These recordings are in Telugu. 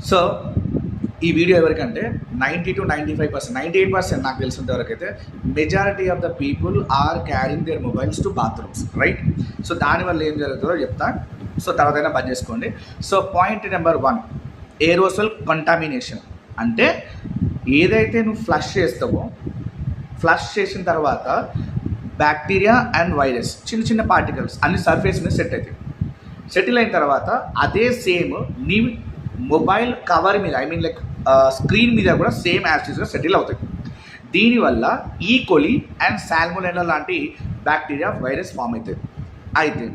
సో ఈ వీడియో ఎవరికంటే 90 to 95%, 98% నాకు తెలిసినంత వరకు అయితే majority of the people are carrying their mobiles to bathrooms, right? So దానివల్ల ఏం జరుగుతుందో చెప్తా, సో తర్వాతైనా బంద్ చేసుకోండి. So point number 1, aerosol contamination. అంటే ఏదైతే నువ్వు ఫ్లష్ చేస్తావో, ఫ్లష్ చేసిన తర్వాత బ్యాక్టీరియా అండ్ వైరస్ చిన్న చిన్న పార్టికల్స్ అన్ని సర్ఫేస్ మీద సెట్ అవుతాయి. సెటిల్ అయిన తర్వాత అదే సేమ్ నీ మొబైల్ కవర్ మీద, ఐ మీన్ లైక్ స్క్రీన్ మీద కూడా సేమ్ యాసిడ్స్గా సెటిల్ అవుతాయి. దీనివల్ల ఈకోలి అండ్ సాల్మోనెల్లా లాంటి బ్యాక్టీరియా వైరస్ ఫామ్ అవుతుంది. అయితే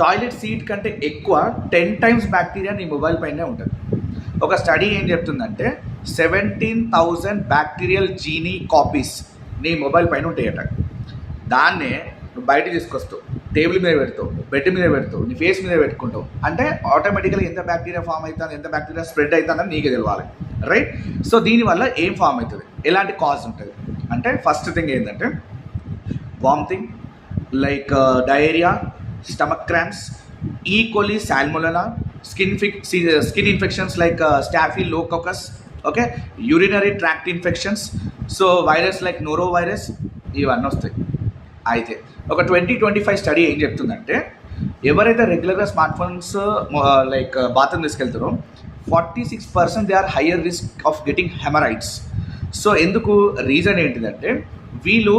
టాయిలెట్ సీట్ కంటే ఎక్కువ 10 times బ్యాక్టీరియా నీ మొబైల్ పైనే ఉంటుంది. ఒక స్టడీ ఏం చెప్తుందంటే 17,000 బ్యాక్టీరియల్ జీనీ కాపీస్ నీ మొబైల్ పైన ఉంటాయట. దాన్నే నువ్వు బయట తీసుకొస్తావు, టేబుల్ మీద పెడతావు, బెడ్ మీద పెడతావు, నీ ఫేస్ మీద పెట్టుకుంటావు. అంటే ఆటోమేటిక్గా ఎంత బ్యాక్టీరియా ఫామ్ అవుతుంది, ఎంత బ్యాక్టీరియా స్ప్రెడ్ అవుతుందని నీకే తెలియాలి, రైట్? సో దీనివల్ల ఏం ఫామ్ అవుతుంది, ఎలాంటి కాజ్ ఉంటుంది అంటే ఫస్ట్ థింగ్ ఏంటంటే vomiting, like diarrhoea, stomach cramps, E. coli, salmonella, skin infections like staphylococcus, okay, urinary tract infections, so virus like noro virus, ఇవన్నీ వస్తాయి. అయితే ఒక 2025 స్టడీ ఏం చెప్తుందంటే ఎవరైతే రెగ్యులర్గా స్మార్ట్ ఫోన్స్ లైక్ బాత్రూమ్ తీసుకెళ్తారో 46% they are higher risk of getting haemorrhoids. So ఎందుకు, రీజన్ ఏంటిదంటే వీళ్ళు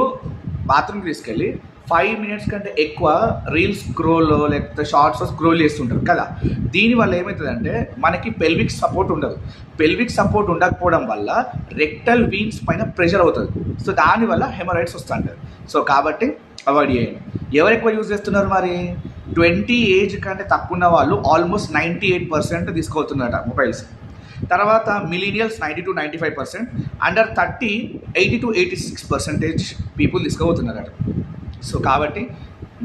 బాత్రూమ్కి తీసుకెళ్ళి 5 minutes కంటే ఎక్కువ రీల్స్ స్క్రోల్ లేకపోతే షార్ట్స్ స్క్రోల్ చేస్తుంటారు కదా. దీనివల్ల ఏమవుతుందంటే మనకి పెల్విక్ సపోర్ట్ ఉండదు. పెల్విక్ సపోర్ట్ ఉండకపోవడం వల్ల రెక్టల్ వీన్స్ పైన ప్రెషర్ అవుతుంది. సో దానివల్ల హెమరాయిడ్స్ వస్తుంటారు. సో కాబట్టి అవాయిడ్ చేయండి. ఎవరు ఎక్కువ యూజ్ చేస్తున్నారు మరి? 20 ఏజ్ కంటే తక్కువ ఉన్న వాళ్ళు ఆల్మోస్ట్ 98% తీసుకోవుతున్నారట మొబైల్స్. తర్వాత millennials 90 to 95%, under 30 80 to 86% people తీసుకోబోతున్నారట. సో కాబట్టి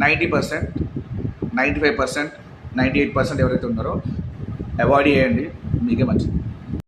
90%, 95%, 98% ఎవరైతే ఉన్నారో అవాయిడ్ చేయండి, మీకే మంచిది.